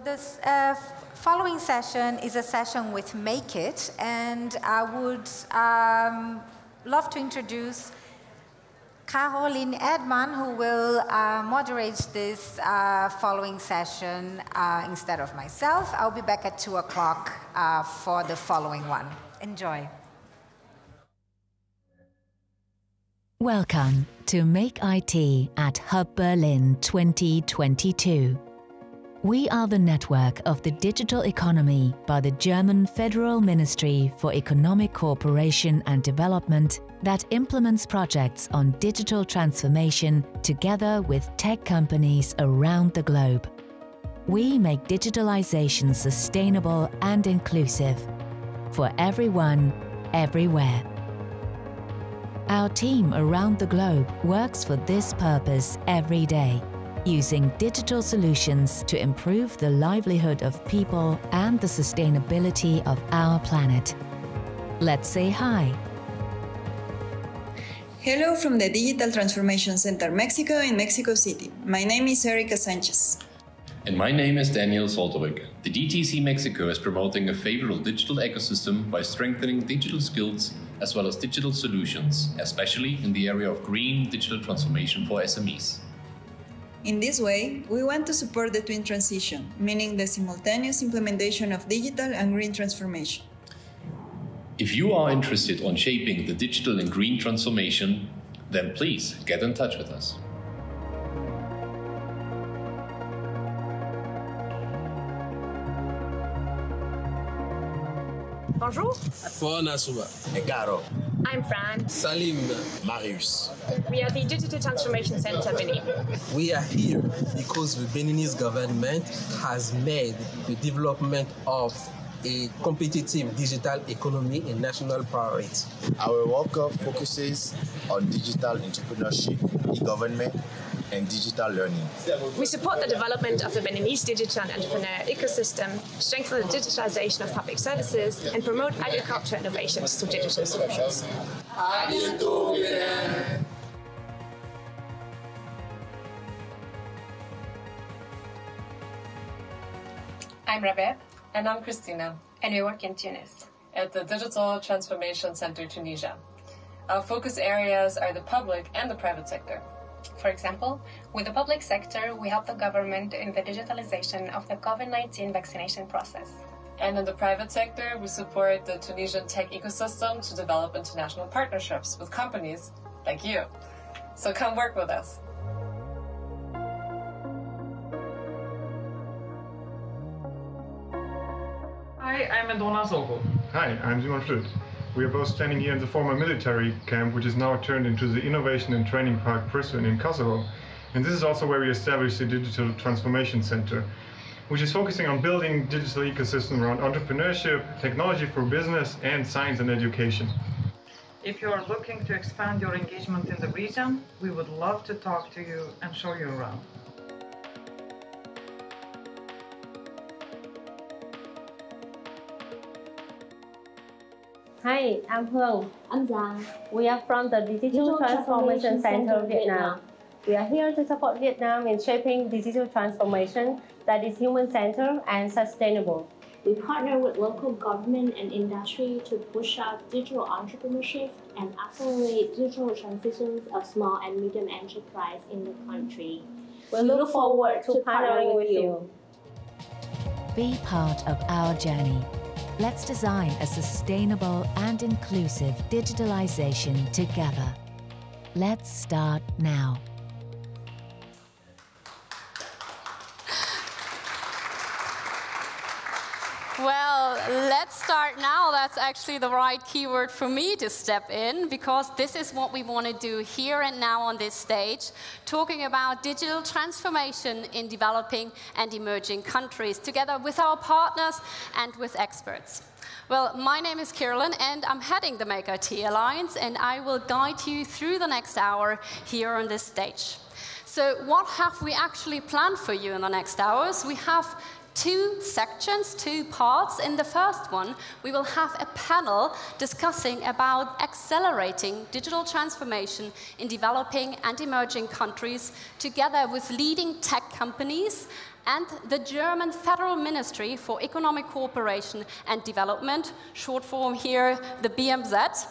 this following session is a session with Make It, and I would love to introduce Karolin Erdmann, who will moderate this following session instead of myself. I'll be back at 2 o'clock for the following one. Enjoy. Welcome to Make IT at Hub Berlin 2022. We are the network of the digital economy by the German Federal Ministry for Economic Cooperation and Development that implements projects on digital transformation together with tech companies around the globe. We make digitalization sustainable and inclusive for everyone, everywhere. Our team around the globe works for this purpose every day, using digital solutions to improve the livelihood of people and the sustainability of our planet. Let's say hi. Hello from the Digital Transformation Center Mexico in Mexico City. My name is Erika Sanchez. And my name is Daniel Soltowik. The DTC Mexico is promoting a favorable digital ecosystem by strengthening digital skills as well as digital solutions, especially in the area of green digital transformation for SMEs. In this way, we want to support the twin transition, meaning the simultaneous implementation of digital and green transformation. If you are interested in shaping the digital and green transformation, then please get in touch with us. Bonjour. Fonasuba. Egaro. I'm Fran. Salim. Marius. We are the Digital Transformation Center Benin. We are here because the Beninese government has made the development of a competitive digital economy a national priority. Our work focuses on digital entrepreneurship, e-government, and digital learning. We support the development of the Beninese digital and entrepreneur ecosystem, strengthen the digitalization of public services, and promote agriculture innovations through digital solutions. I'm Rabeh. And I'm Christina. And we work in Tunis at the Digital Transformation Center Tunisia. Our focus areas are the public and the private sector. For example, with the public sector, we help the government in the digitalization of the COVID-19 vaccination process. And in the private sector, we support the Tunisian tech ecosystem to develop international partnerships with companies like you. So come work with us. Hi, I'm Adona Zogo. Hi, I'm Simon Flüt. We are both standing here in the former military camp, which is now turned into the Innovation and Training Park Pathon in Kosovo. And this is also where we established the Digital Transformation Center, which is focusing on building digital ecosystem around entrepreneurship, technology for business, and science and education. If you are looking to expand your engagement in the region, we would love to talk to you and show you around. Hi, I'm Hương. I'm Giang. We are from the Digital Transformation Center Vietnam. We are here to support Vietnam in shaping digital transformation that is human-centered and sustainable. We partner with local government and industry to push out digital entrepreneurship and accelerate digital transitions of small and medium enterprise in the country. We look forward to partnering with you. Be part of our journey. Let's design a sustainable and inclusive digitalization together. Let's start now. Well, let's start now. That's actually the right keyword for me to step in, because this is what we want to do here and now on this stage, talking about digital transformation in developing and emerging countries, together with our partners and with experts. Well, my name is Karolin, and I'm heading the Make IT Alliance, and I will guide you through the next hour here on this stage. So what have we actually planned for you in the next hours? We have two sections, two parts. In the first one, we will have a panel discussing about accelerating digital transformation in developing and emerging countries together with leading tech companies and the German Federal Ministry for Economic Cooperation and Development, short form here, the BMZ.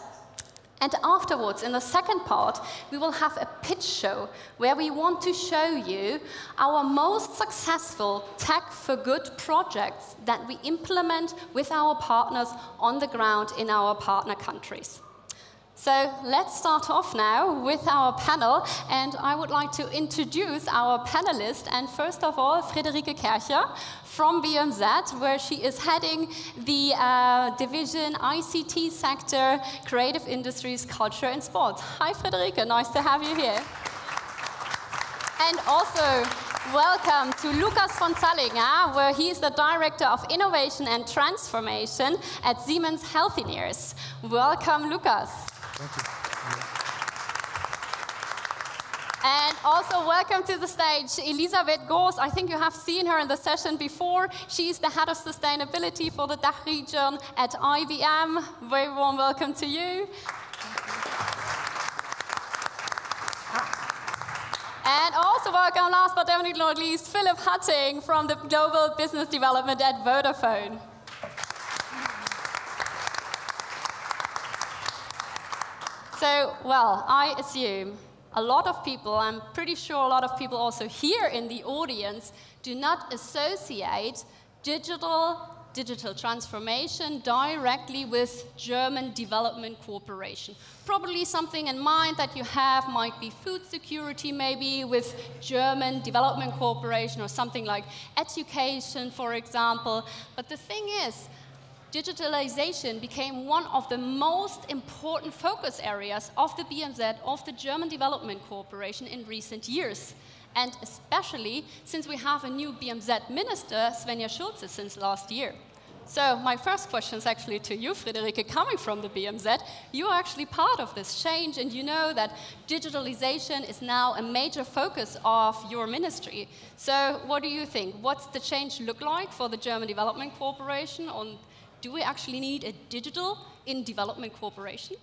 And afterwards, in the second part, we will have a pitch show where we want to show you our most successful tech for good projects that we implement with our partners on the ground in our partner countries. So let's start off now with our panel, and I would like to introduce our panelists. And first of all, Friederike Kercher from BMZ, where she is heading the division ICT sector, creative industries, culture and sports. Hi Friederike, nice to have you here. And also, welcome to Lukas von Zallinger, where he is the Director of Innovation and Transformation at Siemens Healthineers. Welcome, Lukas. Thank you. And also welcome to the stage, Elisabeth Goos. I think you have seen her in the session before. She's the Head of Sustainability for the DACH region at IBM. Very warm welcome to you. And also welcome, last but definitely not least, Philip Hutting from the Global Business Development at Vodafone. So, well, I assume a lot of people, I'm pretty sure a lot of people also here in the audience, do not associate digital transformation directly with German development cooperation. Probably something in mind that you have might be food security, maybe with German development cooperation, or something like education, for example. But the thing is, digitalization became one of the most important focus areas of the BMZ, of the German Development Cooperation in recent years. And especially since we have a new BMZ minister, Svenja Schulze, since last year. So my first question is actually to you, Friederike, coming from the BMZ. You are actually part of this change, and you know that digitalization is now a major focus of your ministry. So what do you think? What's the change look like for the German Development Cooperation? Do we actually need a digital in development cooperation?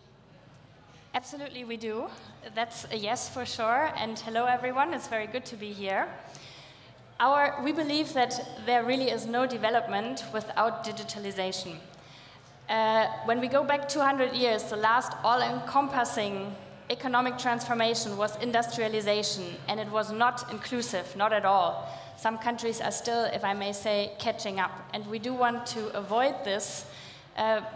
Absolutely, we do. That's a yes for sure. And hello, everyone. It's very good to be here. We believe that there really is no development without digitalization. When we go back 200 years, the last all-encompassing economic transformation was industrialization, and it was not inclusive, not at all. Some countries are still, if I may say, catching up. And we do want to avoid this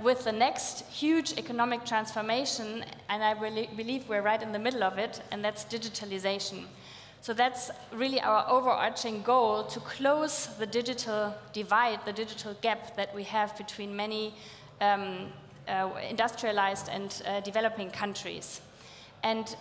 with the next huge economic transformation, and I really believe we're right in the middle of it, and that's digitalization. So that's really our overarching goal, to close the digital divide, the digital gap that we have between many industrialized and developing countries. And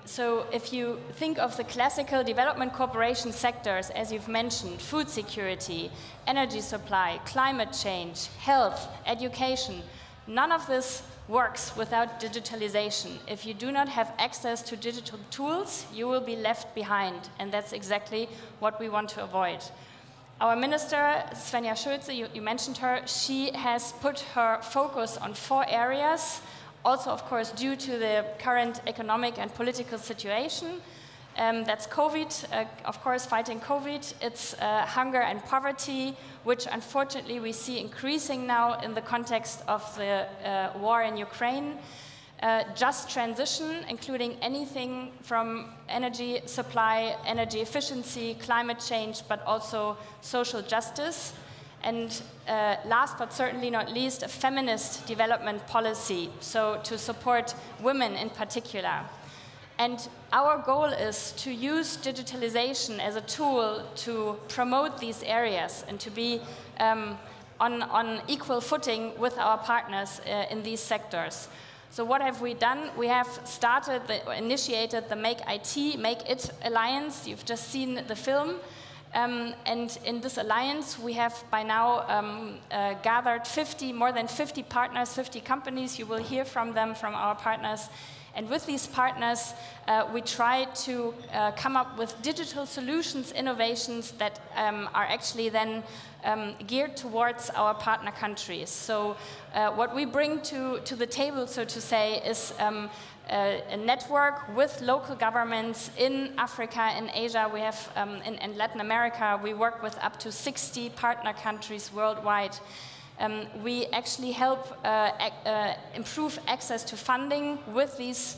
so if you think of the classical development cooperation sectors, as you've mentioned, food security, energy supply, climate change, health, education, none of this works without digitalization. If you do not have access to digital tools, you will be left behind, and that's exactly what we want to avoid. Our minister, Svenja Schulze, you mentioned her, she has put her focus on 4 areas. Also, of course, due to the current economic and political situation. That's COVID, of course, fighting COVID. It's hunger and poverty, which unfortunately we see increasing now in the context of the war in Ukraine. Just transition, including anything from energy supply, energy efficiency, climate change, but also social justice. And last but certainly not least, a feminist development policy, so to support women in particular. And our goal is to use digitalization as a tool to promote these areas and to be on equal footing with our partners in these sectors. So what have we done? We have initiated the Make It Alliance. You've just seen the film. And in this alliance, we have by now gathered more than 50 partners, 50 companies. You will hear from them, from our partners. And with these partners, we try to come up with digital solutions, innovations that are actually then geared towards our partner countries. So what we bring to the table, so to say, is a network with local governments in Africa, in Asia. We have, in Latin America, we work with up to 60 partner countries worldwide. We actually help improve access to funding with these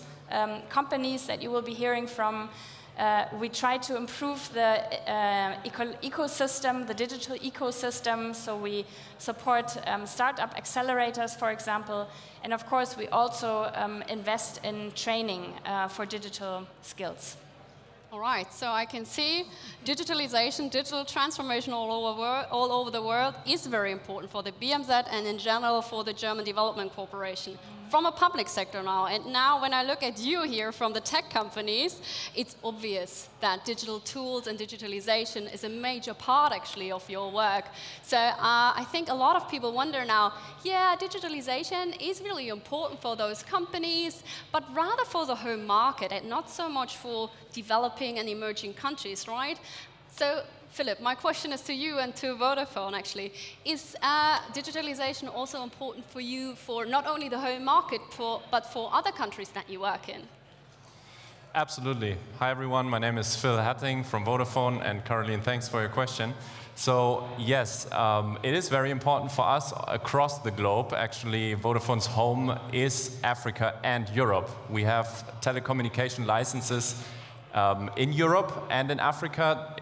companies that you will be hearing from. We try to improve the ecosystem, the digital ecosystem, so we support startup accelerators, for example, and of course we also invest in training for digital skills. All right, so I can see digitalization, digital transformation all over the world is very important for the BMZ and in general for the German Development Corporation. From a public sector now, and now when I look at you here from the tech companies, it's obvious that digital tools and digitalization is a major part actually of your work. So I think a lot of people wonder now, yeah, digitalization is really important for those companies, but rather for the home market and not so much for developing and emerging countries, right? So Philip, my question is to you and to Vodafone, actually. Is digitalization also important for you for not only the home market, but for other countries that you work in? Absolutely. Hi, everyone. My name is Phil Hatting from Vodafone, and Karolin, thanks for your question. So, yes, it is very important for us across the globe. Actually, Vodafone's home is Africa and Europe. We have telecommunication licenses in Europe and in Africa.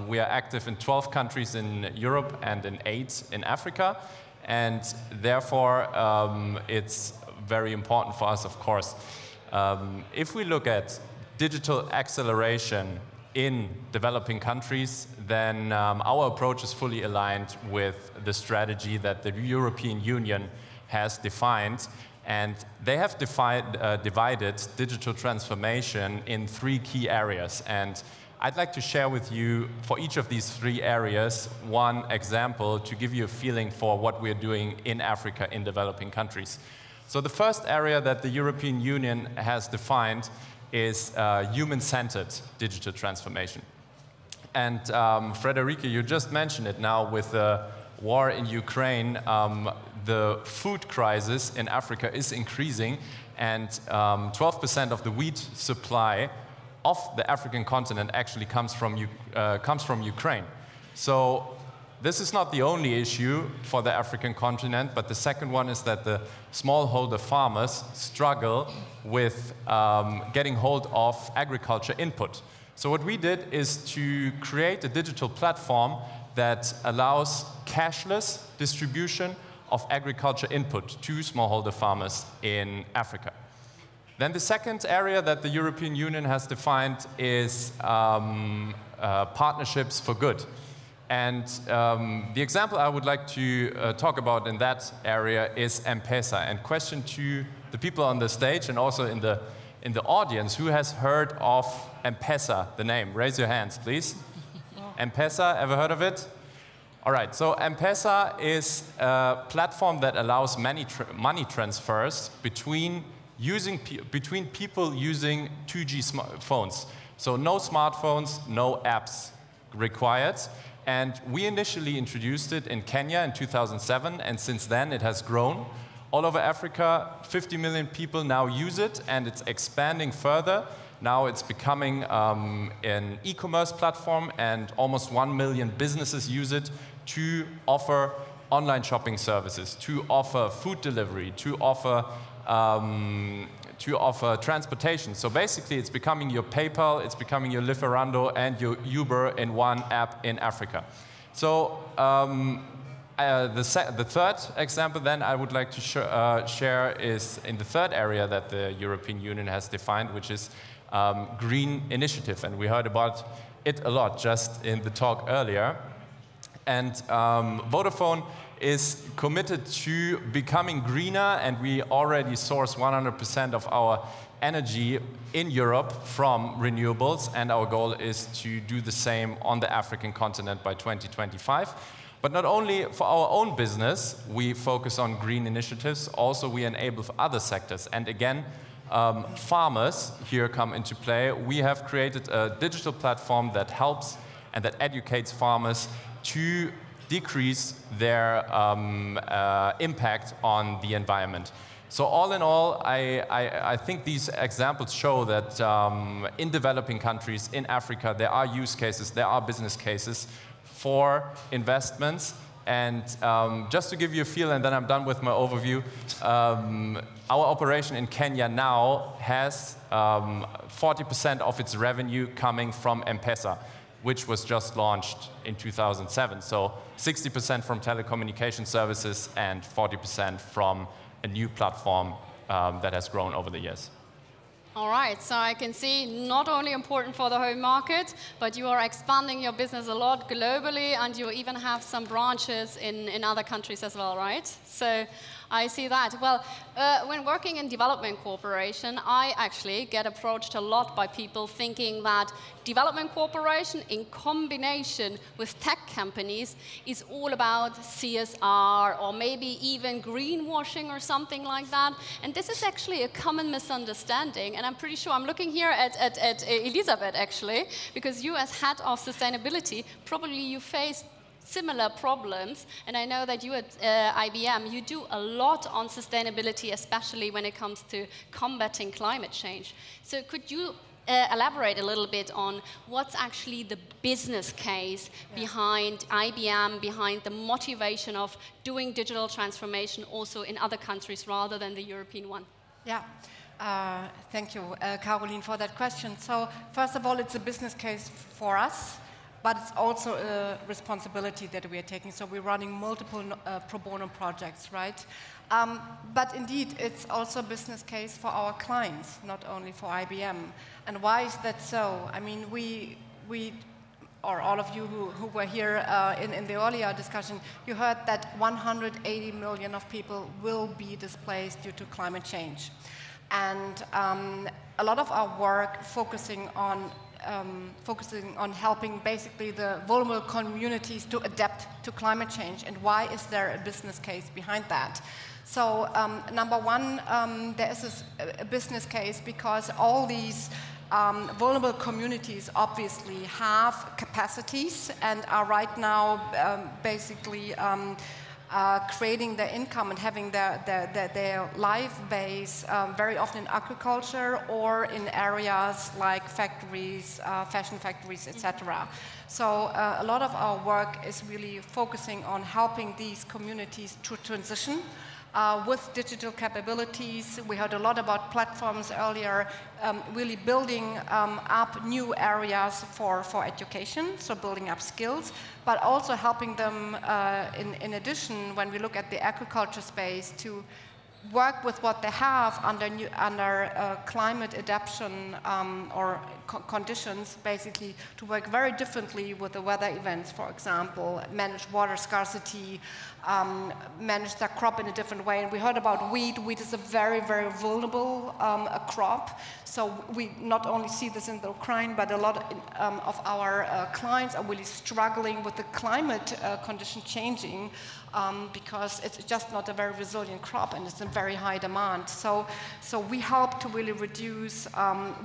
We are active in 12 countries in Europe and in 8 in Africa. And therefore, it's very important for us, of course. If we look at digital acceleration in developing countries, then our approach is fully aligned with the strategy that the European Union has defined. And they have divided digital transformation in 3 key areas. And I'd like to share with you, for each of these 3 areas, one example to give you a feeling for what we're doing in Africa in developing countries. So the first area that the European Union has defined is human-centered digital transformation. And Frederica, you just mentioned it now with the war in Ukraine. The food crisis in Africa is increasing, and 12% of the wheat supply of the African continent actually comes from Ukraine. So this is not the only issue for the African continent, but the second one is that the smallholder farmers struggle with getting hold of agriculture input. So what we did is to create a digital platform that allows cashless distribution of agriculture input to smallholder farmers in Africa. Then the second area that the European Union has defined is partnerships for good. And the example I would like to talk about in that area is M-Pesa. And question to the people on the stage and also in the audience, who has heard of M-Pesa, the name? Raise your hands, please. M-Pesa, ever heard of it? All right, so M-Pesa is a platform that allows money transfers between people using 2G phones. So no smartphones, no apps required. And we initially introduced it in Kenya in 2007, and since then it has grown. All over Africa, 50 million people now use it, and it's expanding further. Now it's becoming an e-commerce platform, and almost 1 million businesses use it to offer online shopping services, to offer food delivery, to offer transportation. So basically, it's becoming your PayPal, it's becoming your Lieferando and your Uber in one app in Africa. So the third example then I would like to share is in the third area that the European Union has defined, which is green initiative. And we heard about it a lot just in the talk earlier. And Vodafone is committed to becoming greener, and we already source 100% of our energy in Europe from renewables, and our goal is to do the same on the African continent by 2025. But not only for our own business, we focus on green initiatives, also we enable for other sectors. And again, farmers here come into play. We have created a digital platform that helps and that educates farmers to decrease their impact on the environment. So all in all, I think these examples show that in developing countries, in Africa, there are use cases, there are business cases for investments. And just to give you a feel, and then I'm done with my overview, our operation in Kenya now has 40% of its revenue coming from M-Pesa, which was just launched in 2007. So 60% from telecommunication services and 40% from a new platform that has grown over the years. All right, so I can see not only important for the home market, but you are expanding your business a lot globally, and you even have some branches in other countries as well, right? So I see that. Well, when working in development cooperation, I actually get approached a lot by people thinking that development cooperation in combination with tech companies is all about CSR or maybe even greenwashing or something like that. And this is actually a common misunderstanding. And I'm pretty sure, I'm looking here at Elisabeth actually, because you as head of sustainability, probably you face similar problems, and I know that you at IBM, you do a lot on sustainability, especially when it comes to combating climate change. So could you elaborate a little bit on what's actually the business case behind IBM, behind the motivation of doing digital transformation also in other countries rather than the European one? Yeah. Thank you, Karolin, for that question. So first of all, it's a business case for us, but it's also a responsibility that we are taking. So we're running multiple pro bono projects, right? But indeed, it's also a business case for our clients, not only for IBM. And why is that so? I mean, we or all of you who were here in the earlier discussion, you heard that 180 million of people will be displaced due to climate change. And a lot of our work focusing on helping basically the vulnerable communities to adapt to climate change. And why is there a business case behind that? So number one, there is a business case because all these vulnerable communities obviously have capacities and are right now basically creating their income and having their life base very often in agriculture or in areas like factories, fashion factories, etc. So a lot of our work is really focusing on helping these communities to transition with digital capabilities. We heard a lot about platforms earlier, really building up new areas for education, so building up skills, but also helping them, in addition, when we look at the agriculture space, to work with what they have under climate adaptation or conditions, basically to work very differently with the weather events, for example, manage water scarcity, manage their crop in a different way. And we heard about wheat. Wheat is a very, very vulnerable crop. So we not only see this in the Ukraine, but a lot of our clients are really struggling with the climate condition changing because it's just not a very resilient crop and it's in very high demand. So we help to really reduce,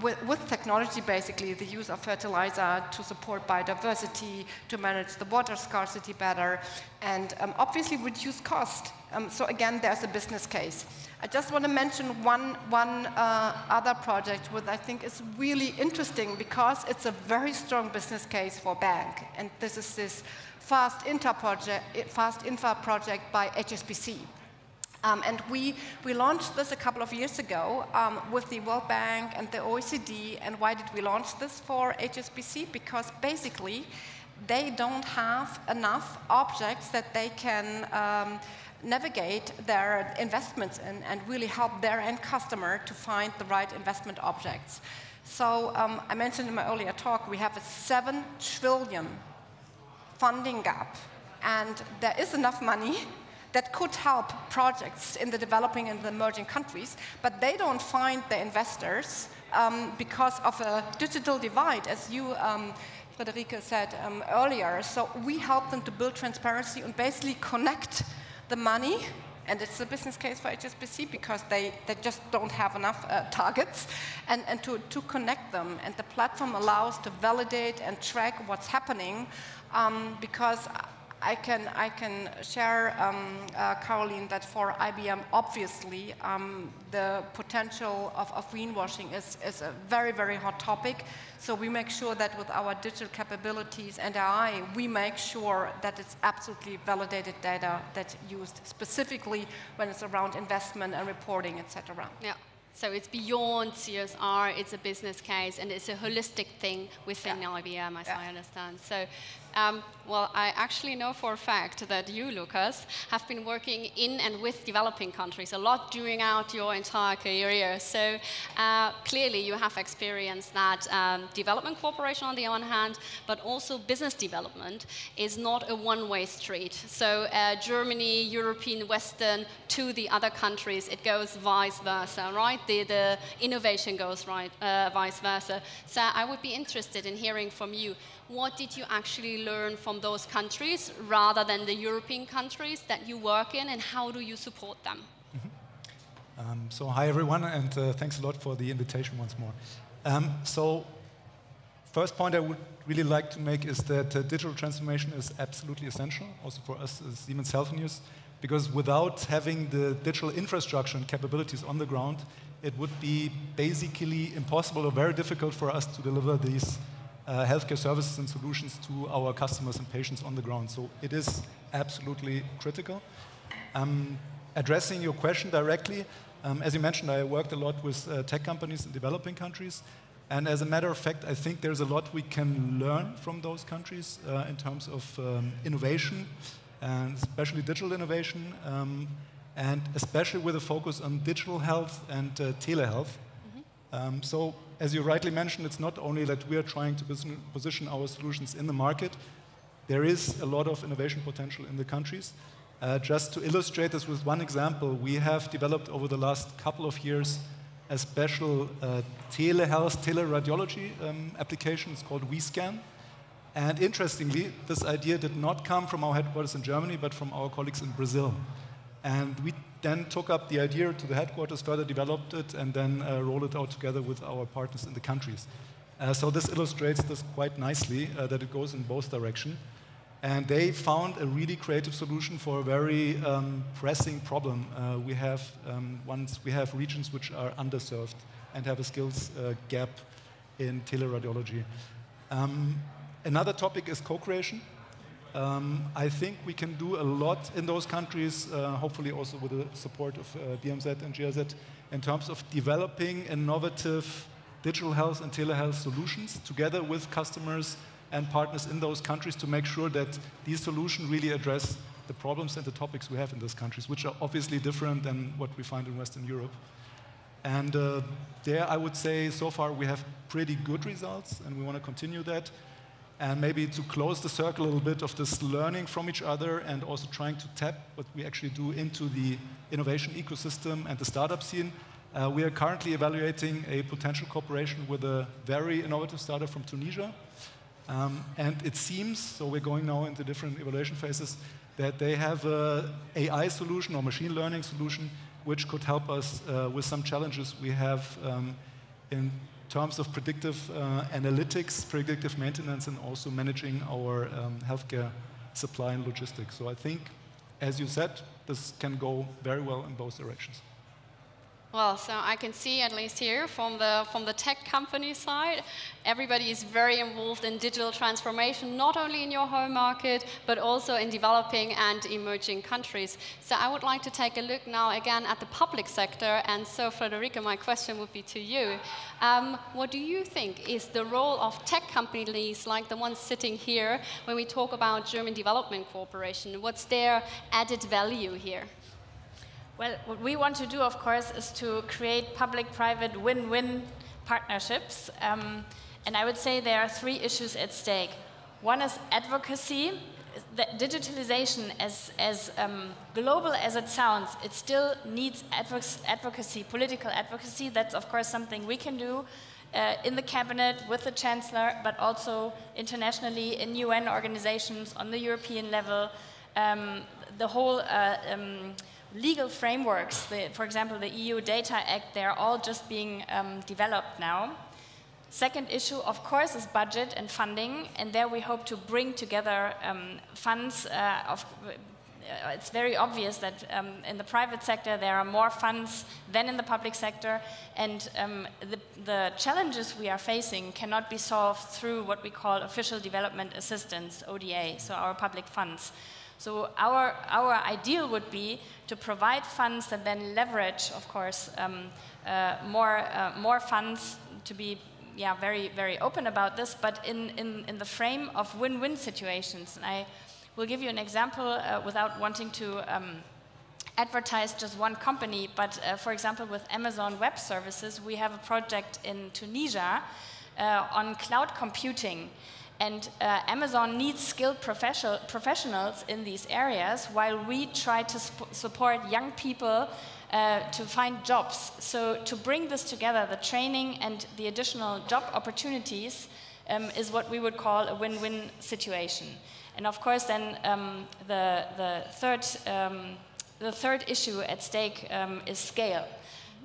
with technology basically, the use of fertilizer to support biodiversity, to manage the water scarcity better, and obviously reduce cost. So again, there's a business case. I just want to mention one other project which I think is really interesting because it's a very strong business case for bank, and this is this Fast Infra project by HSBC. And we launched this a couple of years ago with the World Bank and the OECD. And why did we launch this for HSBC? Because basically they don't have enough objects that they can navigate their investments in and really help their end customer to find the right investment objects. So I mentioned in my earlier talk, we have a 7 trillion funding gap, and there is enough money that could help projects in the developing and the emerging countries, but they don't find the investors because of a digital divide, as you, Friederike, said earlier. So we help them to build transparency and basically connect the money, and it's a business case for HSBC because they just don't have enough targets, and to connect them. And the platform allows to validate and track what's happening because I can share, Karolin, that for IBM, obviously, the potential of greenwashing is a very, very hot topic. So we make sure that with our digital capabilities and AI, we make sure that it's absolutely validated data that's used specifically when it's around investment and reporting, etc. Yeah. So it's beyond CSR, it's a business case, and it's a holistic thing within IBM, as I understand. So, well, I actually know for a fact that you, Lucas, have been working in and with developing countries a lot during out your entire career. So clearly you have experienced that development cooperation on the one hand, but also business development is not a one-way street. So Germany, European, Western, to the other countries, it goes vice versa, right? The innovation goes vice versa. So I would be interested in hearing from you, what did you actually learn from those countries rather than the European countries that you work in, and how do you support them? So hi everyone, and thanks a lot for the invitation once more. So first point I would really like to make is that digital transformation is absolutely essential, also for us as Siemens Healthineers, because without having the digital infrastructure and capabilities on the ground, it would be basically impossible or very difficult for us to deliver these healthcare services and solutions to our customers and patients on the ground. So it is absolutely critical. Addressing your question directly, as you mentioned, I worked a lot with tech companies in developing countries. And as a matter of fact, I think there's a lot we can learn from those countries in terms of innovation, and especially digital innovation, and especially with a focus on digital health and telehealth. So, as you rightly mentioned, it's not only that we are trying to position our solutions in the market. There is a lot of innovation potential in the countries. Just to illustrate this with one example, we have developed over the last couple of years a special telehealth, teleradiology application. It's called WeScan. And interestingly, this idea did not come from our headquarters in Germany, but from our colleagues in Brazil. And we then took up the idea to the headquarters, further developed it, and then rolled it out together with our partners in the countries. So this illustrates this quite nicely, that it goes in both directions. And they found a really creative solution for a very pressing problem. We have regions which are underserved and have a skills gap in teleradiology. Another topic is co-creation. I think we can do a lot in those countries, hopefully also with the support of BMZ and GIZ, in terms of developing innovative digital health and telehealth solutions together with customers and partners in those countries to make sure that these solutions really address the problems and the topics we have in those countries, which are obviously different than what we find in Western Europe. And there, I would say, so far we have pretty good results, and we want to continue that. And maybe to close the circle a little bit of this learning from each other and also trying to tap what we actually do into the innovation ecosystem and the startup scene, we are currently evaluating a potential cooperation with a very innovative startup from Tunisia. And it seems, so we're going now into different evaluation phases, that they have an AI solution or machine learning solution which could help us with some challenges we have in terms of predictive analytics, predictive maintenance, and also managing our healthcare supply and logistics. So I think, as you said, this can go very well in both directions. Well, so I can see, at least here, from the tech company side, everybody is very involved in digital transformation, not only in your home market, but also in developing and emerging countries. So I would like to take a look now again at the public sector. And so, Frederica, my question would be to you. What do you think is the role of tech companies like the ones sitting here when we talk about German Development Cooperation? What's their added value here? Well, what we want to do, of course, is to create public-private win-win partnerships. And I would say there are three issues at stake. One is advocacy. The digitalization, as global as it sounds, it still needs advocacy, political advocacy. That's, of course, something we can do in the cabinet with the chancellor, but also internationally in UN organizations on the European level. The whole legal frameworks, for example, the EU Data Act, they're all just being developed now. Second issue, of course, is budget and funding, and there we hope to bring together funds it's very obvious that in the private sector there are more funds than in the public sector, and the challenges we are facing cannot be solved through what we call official development assistance, ODA, so our public funds. So our ideal would be to provide funds that then leverage, of course, more funds, to be very, very open about this, but in the frame of win-win situations. And we'll give you an example without wanting to advertise just one company, but for example, with Amazon Web Services, we have a project in Tunisia on cloud computing. And Amazon needs skilled professionals in these areas, while we try to support young people to find jobs. So to bring this together, the training and the additional job opportunities is what we would call a win-win situation. And of course, then the third issue at stake is scale.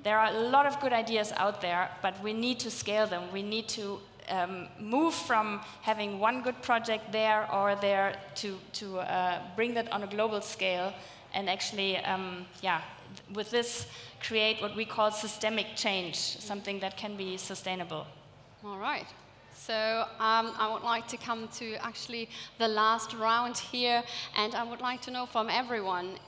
There are a lot of good ideas out there, but we need to scale them. We need to move from having one good project there or there to bring that on a global scale, and actually, with this, create what we call systemic change, something that can be sustainable. All right. So I would like to come to actually the last round here, and I would like to know from everyone,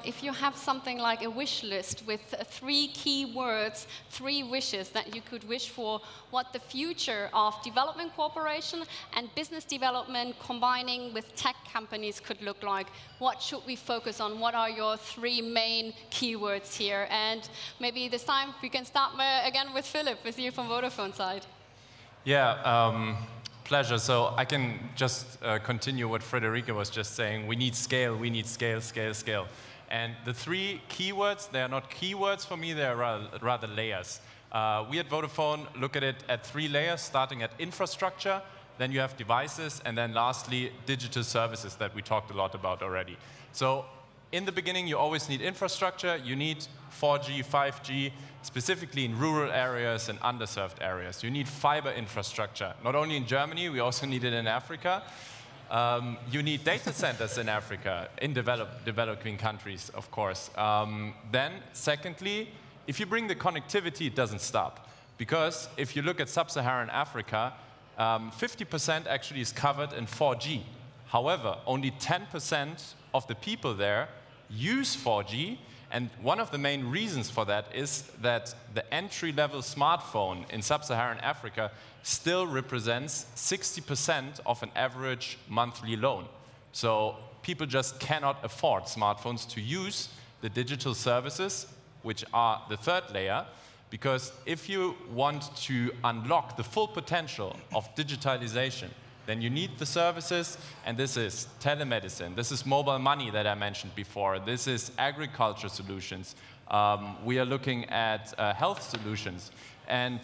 if you have something like a wish list with 3 key words, 3 wishes that you could wish for, what the future of development cooperation and business development combining with tech companies could look like. What should we focus on? What are your 3 main keywords here? And maybe this time we can start again with Philip, with you from Vodafone side. Yeah, pleasure. So I can just continue what Frederica was just saying. We need scale, scale, scale. And the 3 keywords, they are not keywords for me, they are rather layers. We at Vodafone look at it at 3 layers, starting at infrastructure, then you have devices, and then lastly, digital services that we talked a lot about already. So in the beginning, you always need infrastructure. You need 4G, 5G, specifically in rural areas and underserved areas. You need fiber infrastructure, not only in Germany, we also need it in Africa. You need data centers in Africa, in developing countries, of course. Then, secondly, if you bring the connectivity, it doesn't stop. Because if you look at sub-Saharan Africa, 50% actually is covered in 4G. However, only 10% of the people there use 4G, and one of the main reasons for that is that the entry-level smartphone in sub-Saharan Africa still represents 60% of an average monthly loan. So people just cannot afford smartphones to use the digital services, which are the 3rd layer, because if you want to unlock the full potential of digitalization, then you need the services, and this is telemedicine, this is mobile money that I mentioned before, this is agriculture solutions, we are looking at health solutions, and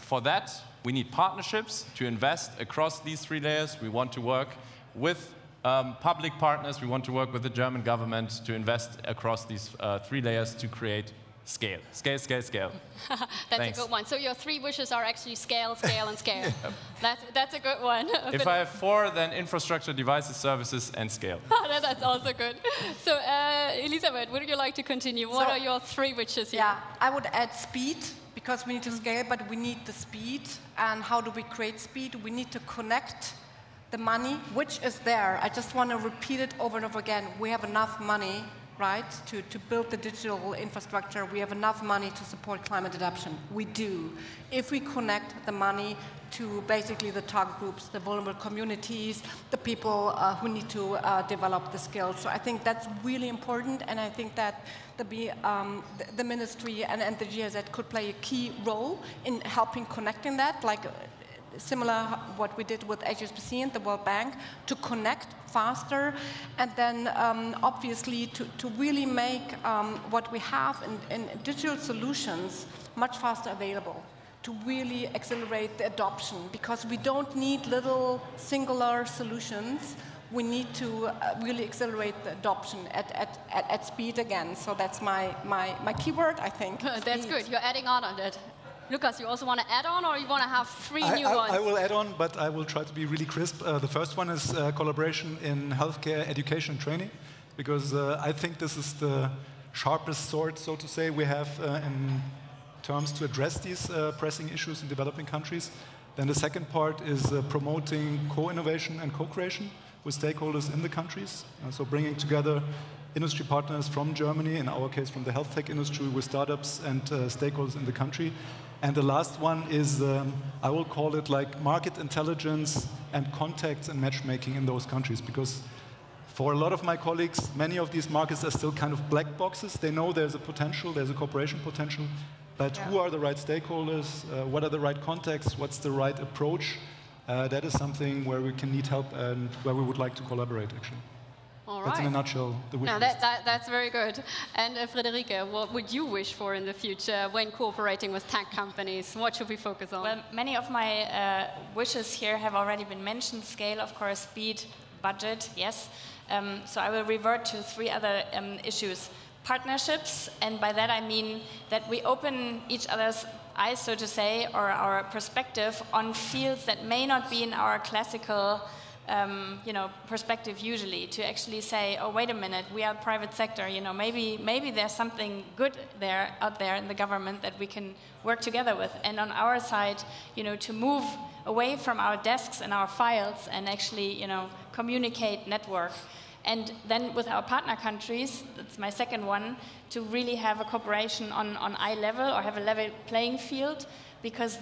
for that we need partnerships to invest across these 3 layers. We want to work with public partners, we want to work with the German government to invest across these 3 layers to create scale. Scale, scale, scale. That's Thanks. a good one. So your 3 wishes are actually scale, scale, and scale. That's a good one. If I have 4, then infrastructure, devices, services, and scale. That's also good. So Elisabeth, would you like to continue? What are your 3 wishes here? Yeah, I would add speed, because we need to scale, but we need the speed. And how do we create speed? We need to connect the money, which is there. I just want to repeat it over and over again. We have enough money, right, to build the digital infrastructure. We have enough money to support climate adaptation. We do. If we connect the money to basically the target groups, the vulnerable communities, the people who need to develop the skills. So I think that's really important, and I think that the ministry and the GIZ could play a key role in helping connecting that, like similar what we did with HSBC and the World Bank, to connect faster, and then obviously to really make what we have in digital solutions much faster available, to really accelerate the adoption, because we don't need little singular solutions. We need to really accelerate the adoption at speed again. So that's my keyword, I think. That's good. You're adding on it. Lucas, you also want to add on, or you want to have three new ones? I will add on, but I will try to be really crisp. The first one is collaboration in healthcare, education, and training, because I think this is the sharpest sword, so to say, we have in terms to address these pressing issues in developing countries. Then the second part is promoting co-innovation and co-creation with stakeholders in the countries. So bringing together industry partners from Germany, in our case from the health tech industry, with startups and stakeholders in the country. And the last one is, I will call it like market intelligence and contacts and matchmaking in those countries, because for a lot of my colleagues, many of these markets are still kind of black boxes. They know there's a potential, there's a cooperation potential, but who are the right stakeholders? What are the right contacts? What's the right approach? That is something where we can need help and where we would like to collaborate, actually. All right. That's in a nutshell the wish no, list. that's very good. And Friederike, what would you wish for in the future when cooperating with tech companies? What should we focus on? Well, many of my wishes here have already been mentioned. Scale, of course, speed, budget, yes. So I will revert to three other issues. Partnerships, and by that I mean that we open each other's eyes, so to say, or our perspective on fields that may not be in our classical perspective usually, to actually say, oh, wait a minute, we are private sector, maybe there's something good out there in the government that we can work together with. And on our side, to move away from our desks and our files and actually, communicate, network. And then with our partner countries, that's my second one, to really have a cooperation on eye level or have a level playing field, because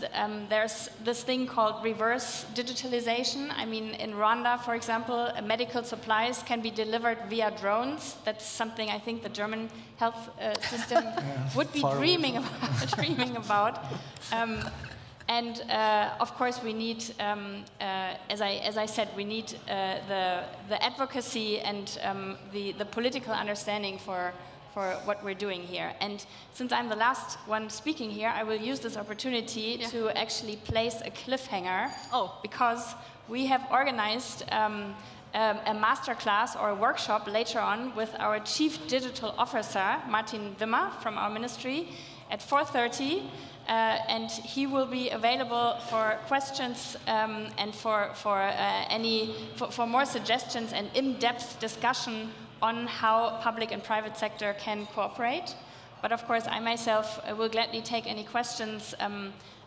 there's this thing called reverse digitalization. I mean, in Rwanda, for example, medical supplies can be delivered via drones. That's something I think the German health system would be dreaming about. And of course, we need, as I said, we need the advocacy and the political understanding for what we're doing here. And since I'm the last one speaking here, I will use this opportunity to actually place a cliffhanger. Because we have organized a masterclass or a workshop later on with our Chief Digital Officer, Martin Wimmer, from our ministry, at 4:30. And he will be available for questions and for more suggestions and in-depth discussion on how public and private sector can cooperate. But of course, I myself will gladly take any questions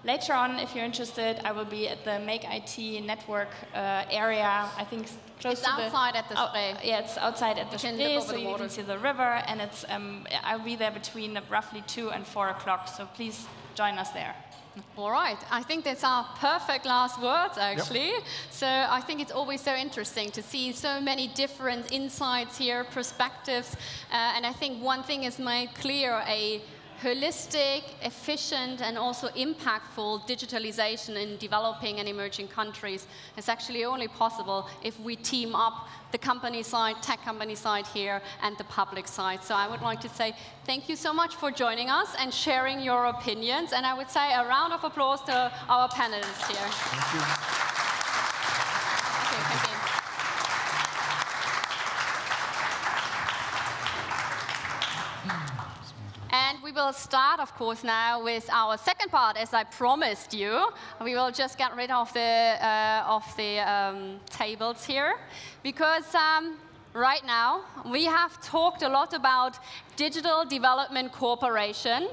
later on. If you're interested, I will be at the Make IT network area. I think close to outside at the Spree. Yeah, it's outside at the Spree, so you can see the river. And it's I'll be there between roughly 2 and 4 o'clock. So please join us there. All right. I think that's our perfect last words, actually. Yep. So I think it's always so interesting to see so many different insights here, perspectives. And I think one thing is made clear, a holistic, efficient, and also impactful digitalization in developing and emerging countries is actually only possible if we team up the company side, tech company side here, and the public side. So I would like to say thank you so much for joining us and sharing your opinions. And I would say a round of applause to our panelists here. Thank you. Okay, thank you. And we will start, of course, now with our second part, as I promised you. We will just get rid of the tables here, because right now we have talked a lot about digital development cooperation,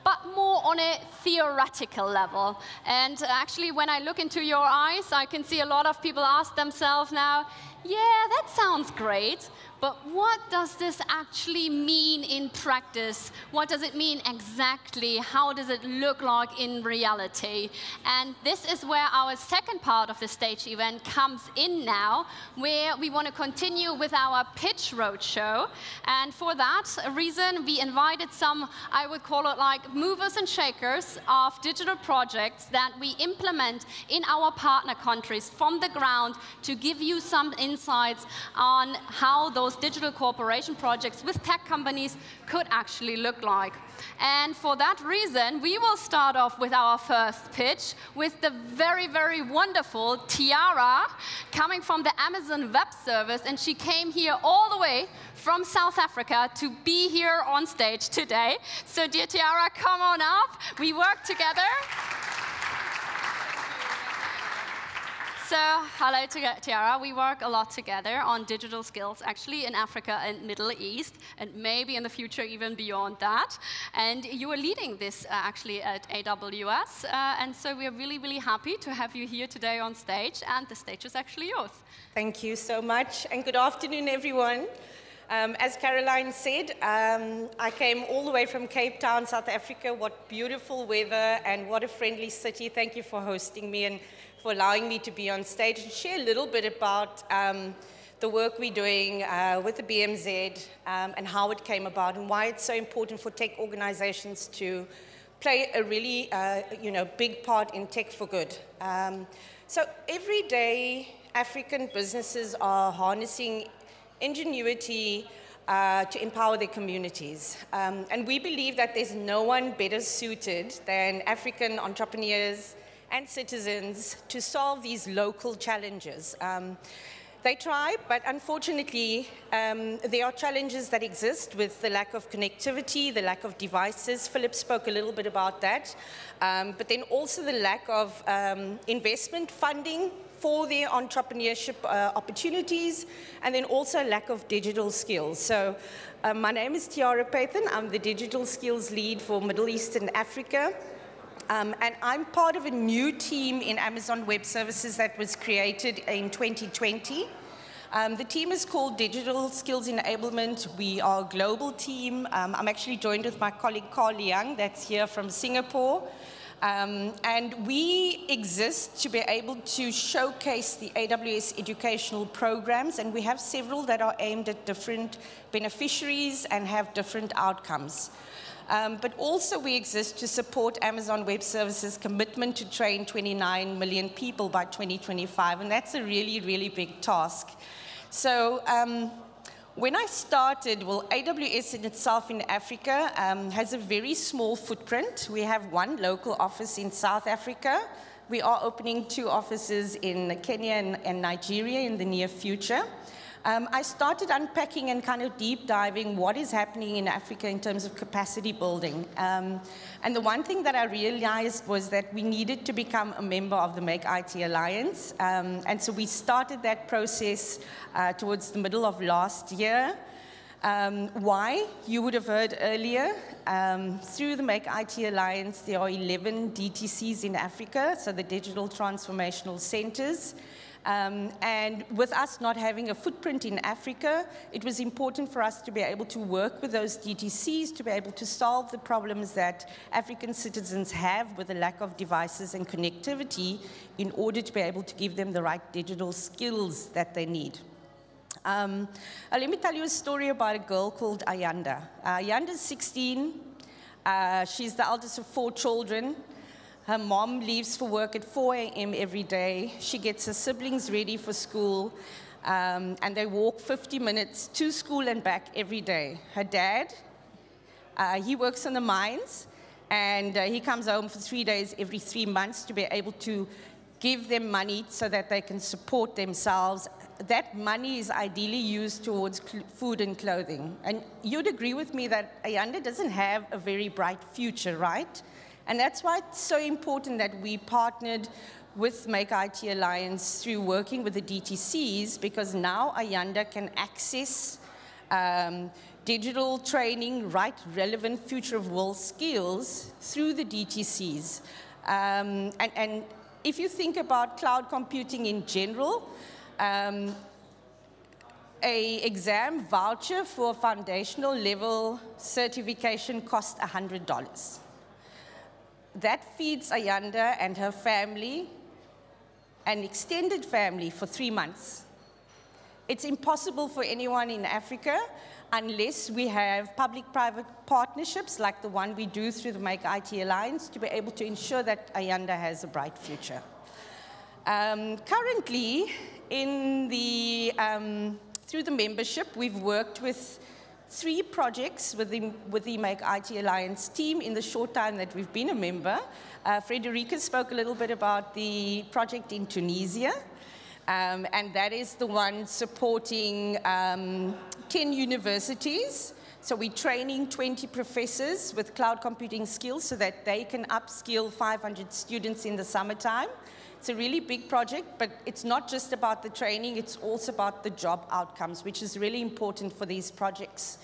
but more on a theoretical level. And actually, when I look into your eyes, I can see a lot of people ask themselves now, yeah, that sounds great, but what does this actually mean in practice? What does it mean exactly? How does it look like in reality? And this is where our second part of the stage event comes in now, where we want to continue with our pitch roadshow. And for that reason, we invited some, I would call it like movers and shakers of digital projects that we implement in our partner countries from the ground to give you some insight insights on how those digital cooperation projects with tech companies could actually look like. And for that reason, we will start off with our first pitch with the very, very wonderful Tiara, coming from the Amazon Web Service, and she came here all the way from South Africa to be here on stage today. So dear Tiara, come on up. We work together. So, hello to Tiara. We work a lot together on digital skills, actually, in Africa and Middle East, and maybe in the future even beyond that. And you are leading this actually at AWS, and so we are really, really happy to have you here today on stage, and the stage is actually yours. Thank you so much, and good afternoon, everyone. As Karolin said, I came all the way from Cape Town, South Africa. What beautiful weather and what a friendly city. Thank you for hosting me and for allowing me to be on stage and share a little bit about the work we're doing with the BMZ and how it came about and why it's so important for tech organizations to play a really big part in tech for good. So every day, African businesses are harnessing ingenuity to empower their communities. And we believe that there's no one better suited than African entrepreneurs and citizens to solve these local challenges. They try, but unfortunately, there are challenges that exist with the lack of connectivity, the lack of devices. Philip spoke a little bit about that. But then also the lack of investment funding for their entrepreneurship opportunities, and then also lack of digital skills. So my name is Tiara Pathon. I'm the digital skills lead for Middle East and Africa. And I'm part of a new team in Amazon Web Services that was created in 2020. The team is called Digital Skills Enablement. We are a global team. I'm actually joined with my colleague Karolin, that's here from Singapore. And we exist to be able to showcase the AWS educational programs, and we have several that are aimed at different beneficiaries and have different outcomes. But also we exist to support Amazon Web Services' commitment to train 29 million people by 2025, and that's a really, really big task. So when I started, well, AWS in itself in Africa has a very small footprint. We have one local office in South Africa. We are opening 2 offices in Kenya and Nigeria in the near future. I started unpacking and kind of deep diving what is happening in Africa in terms of capacity building. And the one thing that I realized was that we needed to become a member of the Make IT Alliance. And so we started that process towards the middle of last year. Why? You would have heard earlier, through the Make IT Alliance, there are 11 DTCs in Africa, so the Digital Transformational Centers. And with us not having a footprint in Africa, it was important for us to be able to work with those DTCs to be able to solve the problems that African citizens have with the lack of devices and connectivity in order to be able to give them the right digital skills that they need. Let me tell you a story about a girl called Ayanda. Ayanda's 16. She's the eldest of 4 children. Her mom leaves for work at 4 a.m. every day. She gets her siblings ready for school, and they walk 50 minutes to school and back every day. Her dad, he works in the mines, and he comes home for 3 days every 3 months to be able to give them money so that they can support themselves. That money is ideally used towards food and clothing. And you'd agree with me that Ayanda doesn't have a very bright future, right? And that's why it's so important that we partnered with Make IT Alliance through working with the DTCs, because now Ayanda can access digital training, right, relevant future of world skills through the DTCs. And if you think about cloud computing in general, an exam voucher for a foundational level certification costs $100. That feeds Ayanda and her family, an extended family, for 3 months. It's impossible for anyone in Africa unless we have public-private partnerships like the one we do through the Make IT Alliance to be able to ensure that Ayanda has a bright future. Currently, Through the membership, we've worked with 3 projects with the Make IT Alliance team in the short time that we've been a member. Frederica spoke a little bit about the project in Tunisia, and that is the one supporting 10 universities. So we're training 20 professors with cloud computing skills so that they can upskill 500 students in the summertime. It's a really big project, but it's not just about the training, it's also about the job outcomes, which is really important for these projects.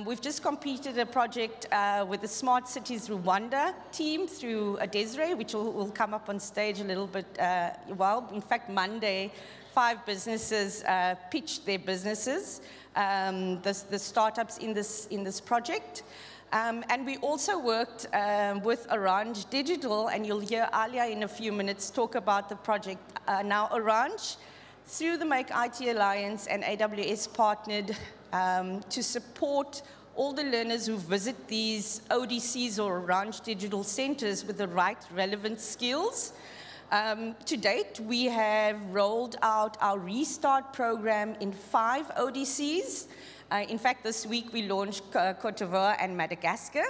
We've just completed a project with the Smart Cities Rwanda team through Desiree, which will come up on stage a little bit, in fact, Monday, 5 businesses pitched their businesses, the startups in this project. And we also worked with Orange Digital, and you'll hear Alia in a few minutes talk about the project. Now, Orange, through the Make IT Alliance and AWS, partnered to support all the learners who visit these ODCs or Orange Digital Centers with the right relevant skills. To date, we have rolled out our Restart program in 5 ODCs. In fact, this week we launched Kosovo and Madagascar.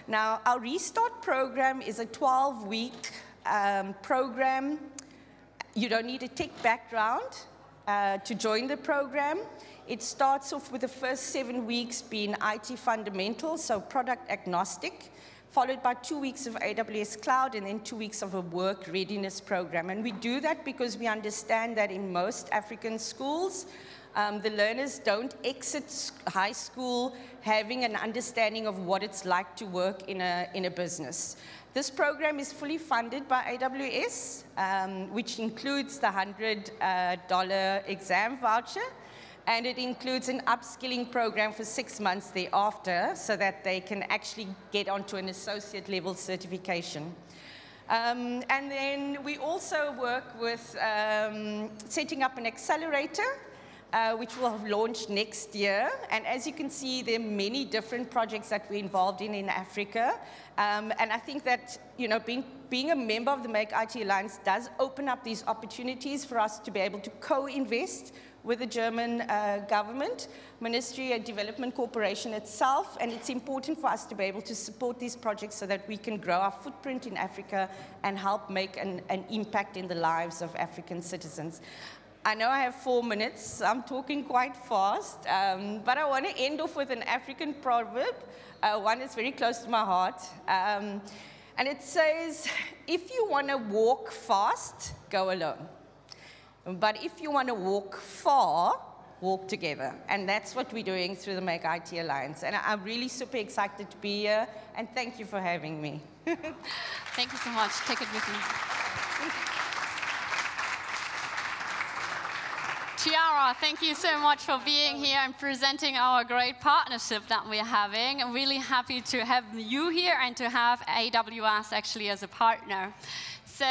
Now, our Restart program is a 12-week program. You don't need a tech background to join the program. It starts off with the first 7 weeks being IT fundamentals, so product agnostic, followed by 2 weeks of AWS Cloud and then 2 weeks of a work readiness program. And we do that because we understand that in most African schools, the learners don't exit high school having an understanding of what it's like to work in a business. This program is fully funded by AWS, which includes the $100 exam voucher, and it includes an upskilling program for 6 months thereafter so that they can actually get onto an associate level certification. And then we also work with setting up an accelerator, which will have launched next year. And as you can see, there are many different projects that we're involved in Africa. And I think that, being a member of the Make IT Alliance does open up these opportunities for us to be able to co-invest with the German government, Ministry of Development Corporation itself, and it's important for us to be able to support these projects so that we can grow our footprint in Africa and help make an impact in the lives of African citizens. I know I have 4 minutes, so I'm talking quite fast, but I want to end off with an African proverb, one that's very close to my heart, and it says, if you want to walk fast, go alone. But if you want to walk far, walk together. And that's what we're doing through the Make IT Alliance. And I'm really super excited to be here, and thank you for having me. Thank you so much. Take it with you. Tiara, thank you so much for being here and presenting our great partnership that we're having. I'm really happy to have you here and to have AWS actually as a partner. So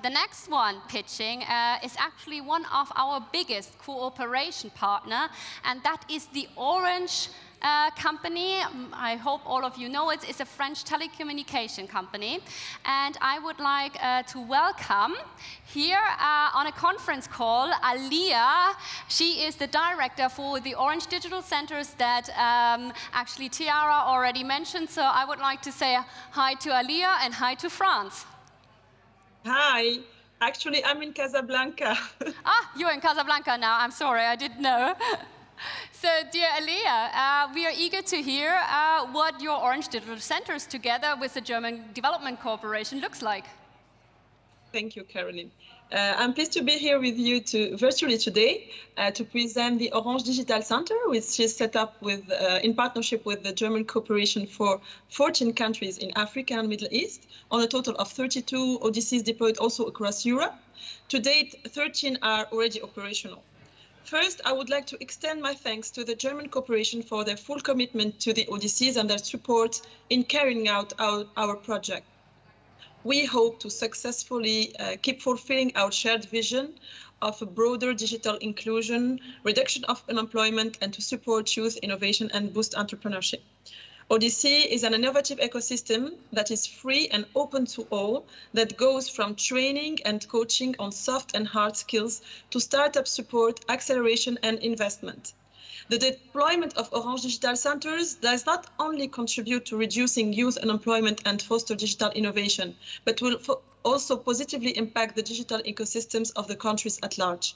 the next one pitching is actually one of our biggest cooperation partner, and that is the Orange company. I hope all of you know it. It's a French telecommunication company. And I would like to welcome here on a conference call, Alia. She is the director for the Orange Digital Centers that actually Tiara already mentioned. So I would like to say hi to Alia and hi to France. Hi. Actually, I'm in Casablanca. You're in Casablanca now. I'm sorry, I didn't know. So, dear Alia, we are eager to hear what your Orange Digital Centers together with the German Development Corporation looks like. Thank you, Karolin. I'm pleased to be here with you virtually today to present the Orange Digital Center, which is set up in partnership with the German Corporation for 14 countries in Africa and Middle East, on a total of 32 ODCs deployed also across Europe. To date, 13 are already operational. First, I would like to extend my thanks to the German Corporation for their full commitment to the ODCs and their support in carrying out our project. We hope to successfully keep fulfilling our shared vision of a broader digital inclusion, reduction of unemployment, and to support youth innovation and boost entrepreneurship. Odyssey is an innovative ecosystem that is free and open to all, that goes from training and coaching on soft and hard skills to startup support, acceleration and investment. The deployment of Orange Digital Centers does not only contribute to reducing youth unemployment and foster digital innovation, but will also positively impact the digital ecosystems of the countries at large.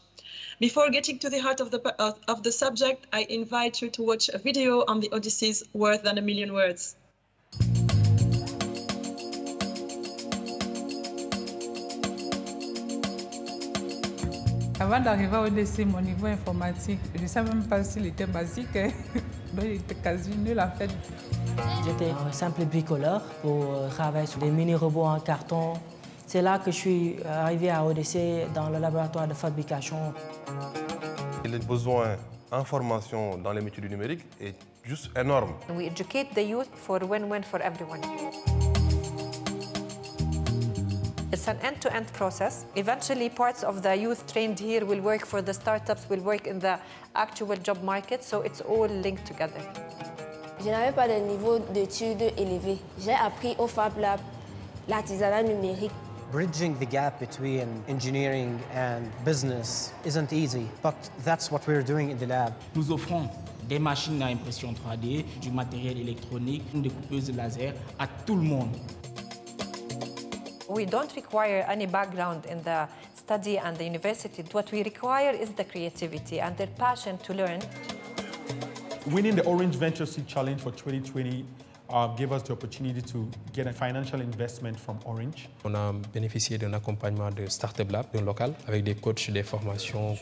Before getting to the heart of the subject, I invite you to watch a video on the Odysseys worth than a million words. Avant d'arriver au Odyssey, mon niveau informatique, je ne savais même pas s'il était basique, donc il était quasi nul en fait. J'étais un simple bricoleur pour travailler sur des mini-robots en carton. C'est là que je suis arrivé à Odyssey dans le laboratoire de fabrication. Le besoin en formation dans les métiers du numérique est juste énorme. We educate the youth for win-win for everyone. It's an end-to-end process. Eventually, parts of the youth trained here will work for the startups, will work in the actual job market, so it's all linked together. Je n'avais pas de niveau d'études élevé. J'ai appris au Fab Lab l'artisanat numérique. Bridging the gap between engineering and business isn't easy, but that's what we're doing in the lab. Nous offrons des machines à impression 3D, du matériel électronique, une découpeuse laser à tout le monde. We don't require any background in the study and the university. What we require is the creativity and their passion to learn. Winning the Orange Venture Seed Challenge for 2020 gave us the opportunity to get a financial investment from Orange. On a bénéficié d'un accompagnement de Startup Lab, d'un local, avec des coachs, des formations.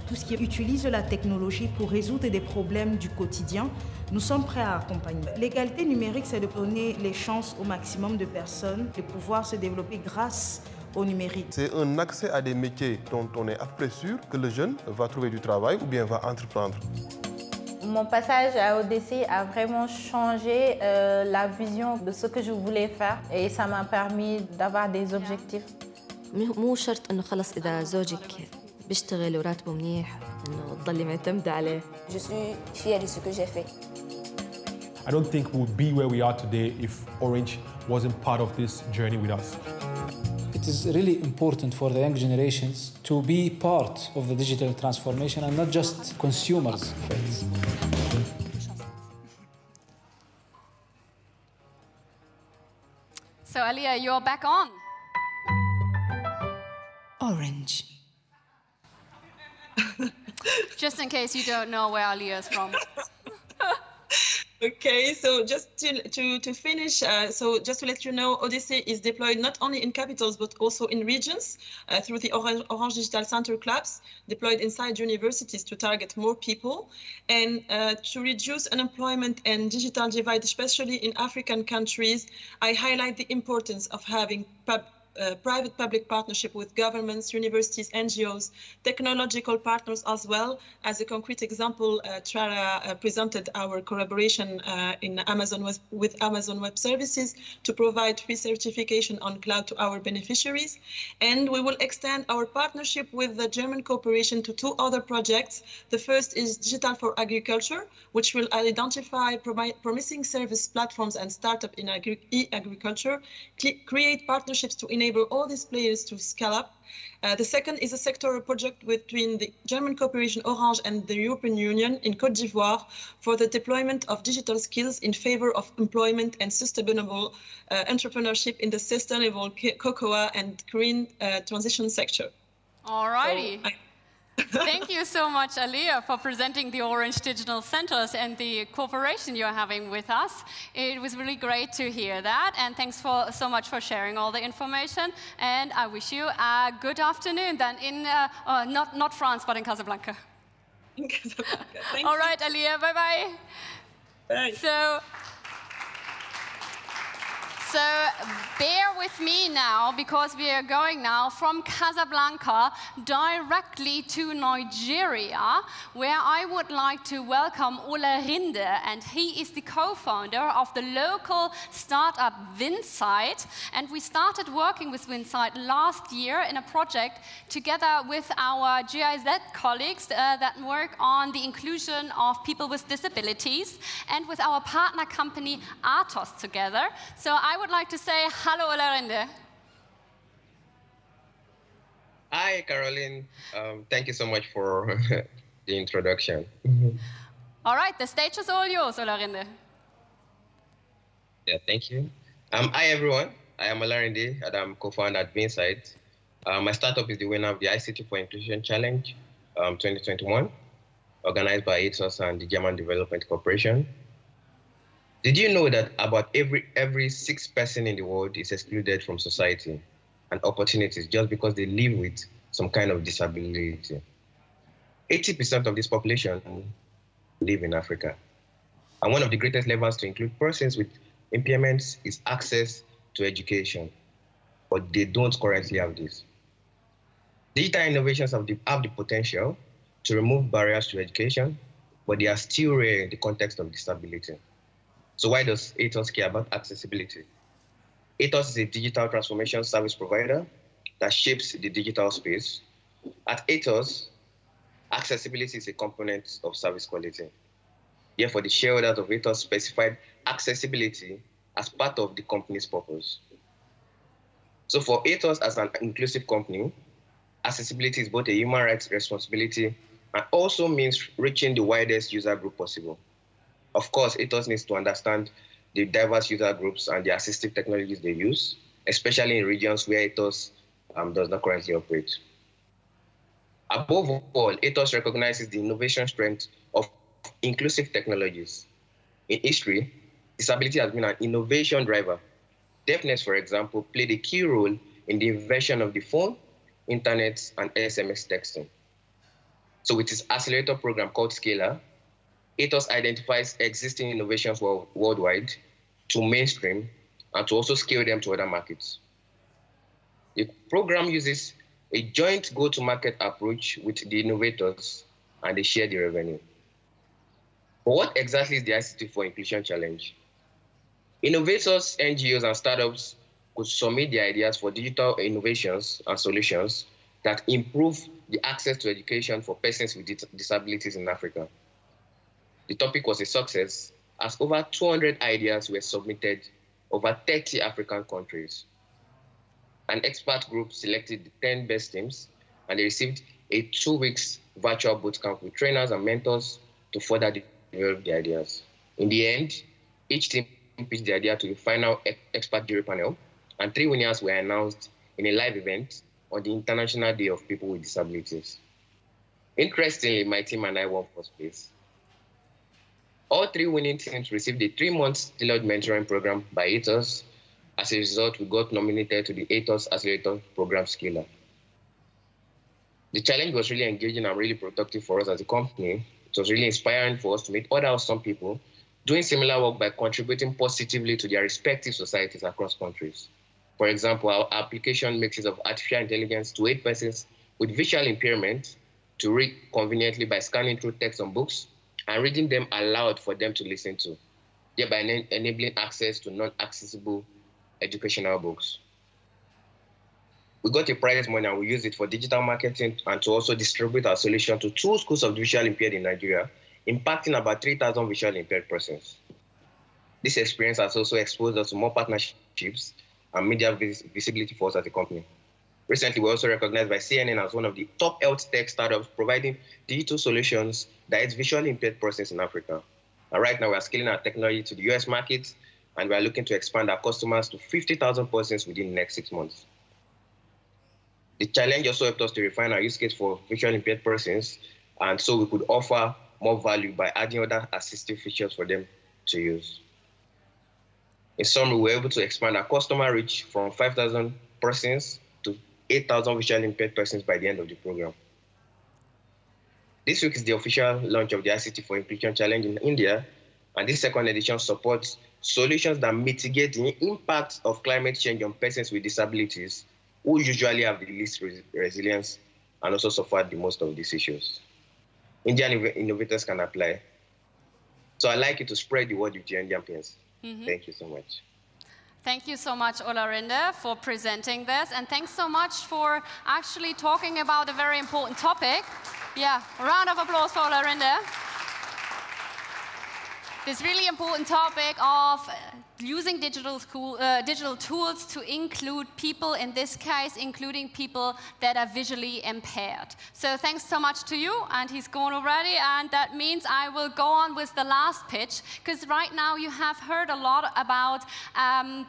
Tout ce qui utilise la technologie pour résoudre des problèmes du quotidien, nous sommes prêts à accompagner. L'égalité numérique, c'est de donner les chances au maximum de personnes de pouvoir se développer grâce au numérique. C'est un accès à des métiers dont on est à peu près sûr que le jeune va trouver du travail ou bien va entreprendre. Mon passage à Odyssey a vraiment changé la vision de ce que je voulais faire et ça m'a permis d'avoir des objectifs. مو شرط إنه خلص إذا زوجك بيشتغل وراتبه منيح إنه تضلي معتمدة عليه. Je suis fière de ce que j'ai fait. I don't think we would be where we are today if Orange wasn't part of this journey with us. It is really important for the young generations to be part of the digital transformation and not just consumers of it. So Alia, you're back on. Orange. Just in case you don't know where Alia is from. Okay, so just to finish, so just to let you know, Odyssey is deployed not only in capitals but also in regions through the Orange Digital Center clubs deployed inside universities to target more people and to reduce unemployment and digital divide, especially in African countries. I highlight the importance of having private-public partnership with governments, universities, NGOs, technological partners as well. As a concrete example, Tiara presented our collaboration in with Amazon Web Services to provide free certification on cloud to our beneficiaries. And we will extend our partnership with the German cooperation to 2 other projects. The first is Digital for Agriculture, which will identify promising service platforms and startup in e-agriculture, create partnerships to enable all these players to scale up. The second is a sectoral project between the German cooperation Orange and the European Union in Côte d'Ivoire for the deployment of digital skills in favor of employment and sustainable entrepreneurship in the sustainable cocoa and green transition sector. All righty. Thank you so much, Alia, for presenting the Orange Digital Centers and the cooperation you're having with us. It was really great to hear that, and thanks so much for sharing all the information. And I wish you a good afternoon then in, not France, but in Casablanca. In Casablanca. Thank all you. right, Alia, bye-bye. Bye. So bear with me now, because we are going now from Casablanca directly to Nigeria, where I would like to welcome Olerinde, and he is the co-founder of the local startup Winsight. And we started working with Winsight last year in a project together with our GIZ colleagues that work on the inclusion of people with disabilities, and with our partner company Ethos together. So I would like to say hello, Olerinde. Hi, Karolin. Thank you so much for the introduction. All right, the stage is all yours, Olerinde. Yeah, thank you. Hi, everyone. I am Olerinde, and I'm co-founder at Winsight. My startup is the winner of the ICT for Inclusion Challenge 2021, organized by Ethos and the German Development Corporation. Did you know that about every sixth person in the world is excluded from society and opportunities just because they live with some kind of disability? 80% of this population live in Africa. And one of the greatest levers to include persons with impairments is access to education, but they don't currently have this. Digital innovations have the potential to remove barriers to education, but they are still rare in the context of disability. So why does Ethos care about accessibility? Ethos is a digital transformation service provider that shapes the digital space. At Ethos, accessibility is a component of service quality. Therefore, the shareholders of Ethos specified accessibility as part of the company's purpose. So for Ethos as an inclusive company, accessibility is both a human rights responsibility and also means reaching the widest user group possible. Of course, Ethos needs to understand the diverse user groups and the assistive technologies they use, especially in regions where Ethos does not currently operate. Above all, Ethos recognizes the innovation strength of inclusive technologies. In history, disability has been an innovation driver. Deafness, for example, played a key role in the invention of the phone, internet, and SMS texting. So with its accelerator program called Scalar, Ethos identifies existing innovations worldwide to mainstream and to also scale them to other markets. The program uses a joint go-to-market approach with the innovators, and they share the revenue. But what exactly is the ICT for Inclusion Challenge? Innovators, NGOs, and startups could submit their ideas for digital innovations and solutions that improve the access to education for persons with disabilities in Africa. The topic was a success, as over 200 ideas were submitted over 30 African countries. An expert group selected the 10 best teams, and they received a 2-week virtual bootcamp with trainers and mentors to further develop the ideas. In the end, each team pitched the idea to the final expert jury panel, and 3 winners were announced in a live event on the International Day of People with Disabilities. Interestingly, my team and I won first place. All 3 winning teams received a 3-month tailored mentoring program by Ethos. As a result, we got nominated to the Ethos Accelerator Program Scalar. The challenge was really engaging and really productive for us as a company. It was really inspiring for us to meet other awesome people doing similar work by contributing positively to their respective societies across countries. For example, our application makes use of artificial intelligence to aid persons with visual impairment to read conveniently by scanning through text on books and reading them aloud for them to listen to, thereby enabling access to non-accessible educational books. We got a prize money and we used it for digital marketing and to also distribute our solution to 2 schools of visually impaired in Nigeria, impacting about 3,000 visually impaired persons. This experience has also exposed us to more partnerships and media visibility for us as a company. Recently, we were also recognized by CNN as one of the top health tech startups providing digital solutions that aids visually impaired persons in Africa. And right now, we are scaling our technology to the US market, and we are looking to expand our customers to 50,000 persons within the next 6 months. The challenge also helped us to refine our use case for visually impaired persons, and so we could offer more value by adding other assistive features for them to use. In summary, we were able to expand our customer reach from 5,000 persons to 8,000 visually impaired persons by the end of the program. This week is the official launch of the ICT for Inclusion Challenge in India, And this second edition supports solutions that mitigate the impact of climate change on persons with disabilities, who usually have the least resilience and also suffer the most of these issues. Indian innovators can apply. So I'd like you to spread the word with your Indian peers. Thank you so much. Thank you so much, Olarinde, for presenting this. And thanks so much for actually talking about a very important topic. Yeah, a round of applause for Olarinde. This really important topic of using digital tools to include people, in this case, including people that are visually impaired. So thanks so much to you, and he's gone already, and that means I will go on with the last pitch, because right now you have heard a lot about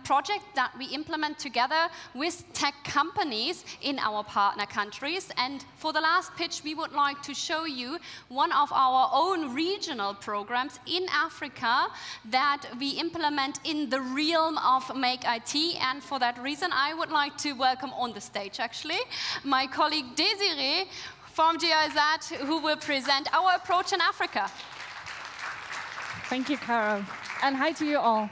projects that we implement together with tech companies in our partner countries, and for the last pitch we would like to show you one of our own regional programs in Africa that we implement in the realm of Make IT, and for that reason I would like to welcome on the stage actually my colleague Desiree from GIZ, who will present our approach in Africa. Thank you, Carol, and hi to you all.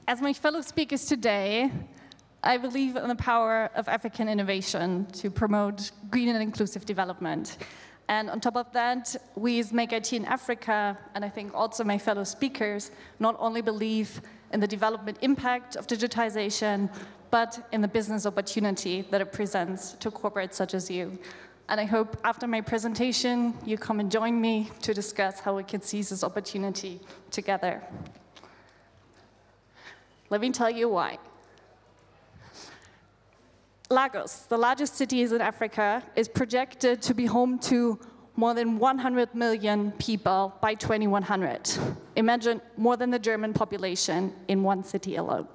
As my fellow speakers today, I believe in the power of African innovation to promote green and inclusive development. And on top of that, we as Make IT in Africa, and I think also my fellow speakers, not only believe in the development impact of digitization, but in the business opportunity that it presents to corporates such as you. And I hope after my presentation, you come and join me to discuss how we can seize this opportunity together. Let me tell you why. Lagos, the largest city in Africa, is projected to be home to more than 100 million people by 2100. Imagine more than the German population in one city alone.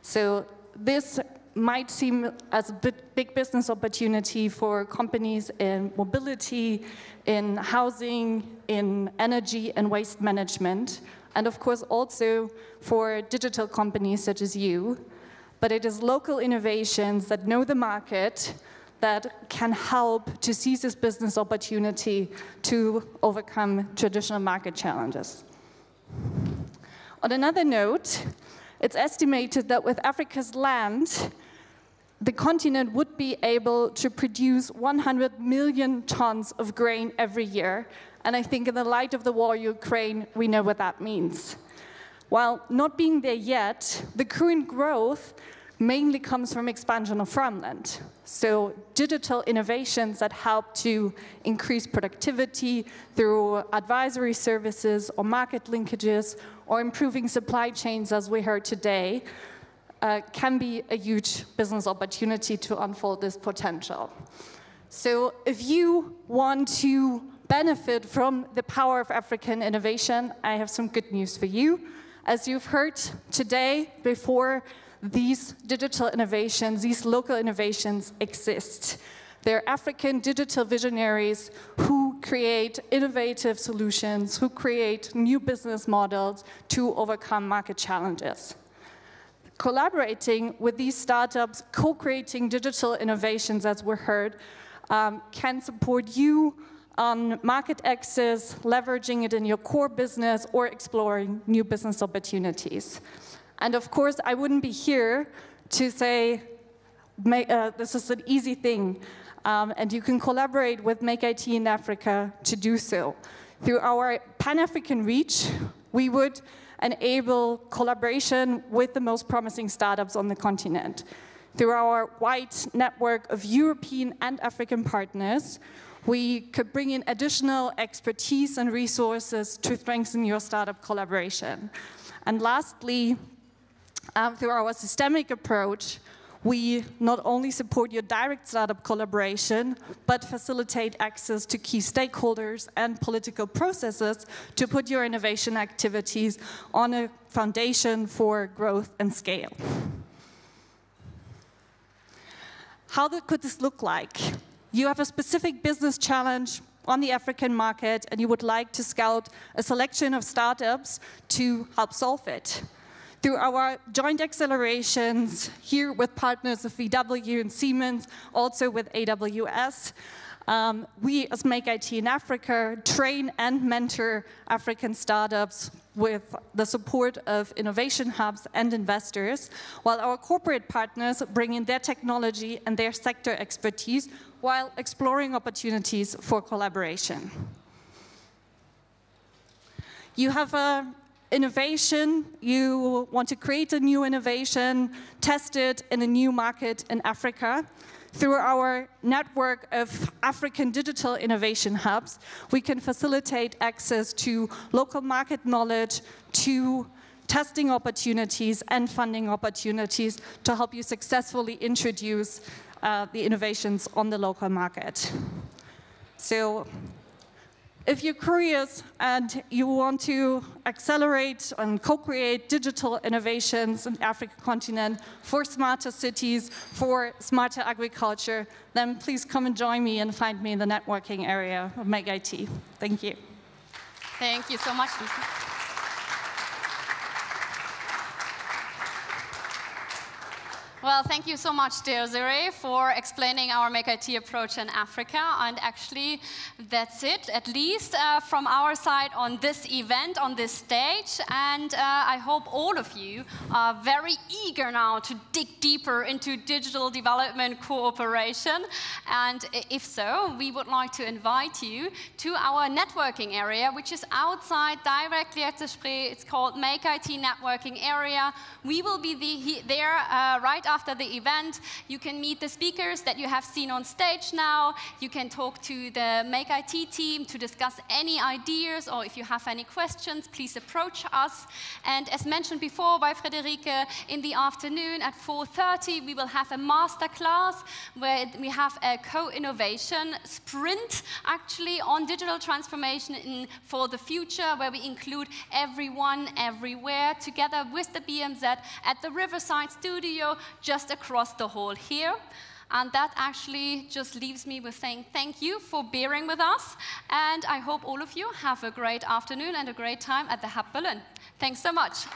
So this might seem as a big business opportunity for companies in mobility, in housing, in energy and waste management, and of course also for digital companies such as you. But it is local innovations that know the market that can help to seize this business opportunity to overcome traditional market challenges. On another note, it's estimated that with Africa's land, the continent would be able to produce 100 million tons of grain every year. And I think in the light of the war in Ukraine, we know what that means. While not being there yet, the current growth mainly comes from expansion of farmland. So digital innovations that help to increase productivity through advisory services or market linkages or improving supply chains, as we heard today, can be a huge business opportunity to unfold this potential. So if you want to benefit from the power of African innovation, I have some good news for you. As you've heard today, before these digital innovations, these local innovations exist. They're African digital visionaries who create innovative solutions, who create new business models to overcome market challenges. Collaborating with these startups, co-creating digital innovations, as we heard, can support you on market access, leveraging it in your core business, or exploring new business opportunities. And of course, I wouldn't be here to say this is an easy thing, and you can collaborate with Make IT in Africa to do so. Through our Pan-African reach, we would enable collaboration with the most promising startups on the continent. Through our wide network of European and African partners, we could bring in additional expertise and resources to strengthen your startup collaboration. And lastly, through our systemic approach, we not only support your direct startup collaboration, but facilitate access to key stakeholders and political processes to put your innovation activities on a foundation for growth and scale. How could this look like? You have a specific business challenge on the African market, and you would like to scout a selection of startups to help solve it. Through our joint accelerations here with partners of VW and Siemens, also with AWS, We, as Make IT in Africa, train and mentor African startups with the support of innovation hubs and investors, while our corporate partners bring in their technology and their sector expertise while exploring opportunities for collaboration. You have an innovation, you want to create a new innovation, test it in a new market in Africa. Through our network of African digital innovation hubs, we can facilitate access to local market knowledge, to testing opportunities and funding opportunities to help you successfully introduce the innovations on the local market. So, if you're curious and you want to accelerate and co-create digital innovations in the African continent for smarter cities, for smarter agriculture, then please come and join me and find me in the networking area of Make IT. Thank you. Thank you so much, Lisa. Well, thank you so much, Desiree, for explaining our Make IT approach in Africa. And actually, that's it, at least from our side on this event, on this stage. And I hope all of you are very eager now to dig deeper into digital development cooperation. And if so, we would like to invite you to our networking area, which is outside directly at the Spree. It's called Make IT Networking Area. We will be there right after the event. You can meet the speakers that you have seen on stage now. You can talk to the Make IT team to discuss any ideas, or if you have any questions, please approach us. And as mentioned before by Friederike, in the afternoon at 4:30, we will have a master class where we have a co-innovation sprint, actually, on digital transformation for the future, where we include everyone, everywhere, together with the BMZ at the Riverside studio, just across the hall here. And that actually just leaves me with saying thank you for bearing with us. And I hope all of you have a great afternoon and a great time at the hub Berlin. Thanks so much.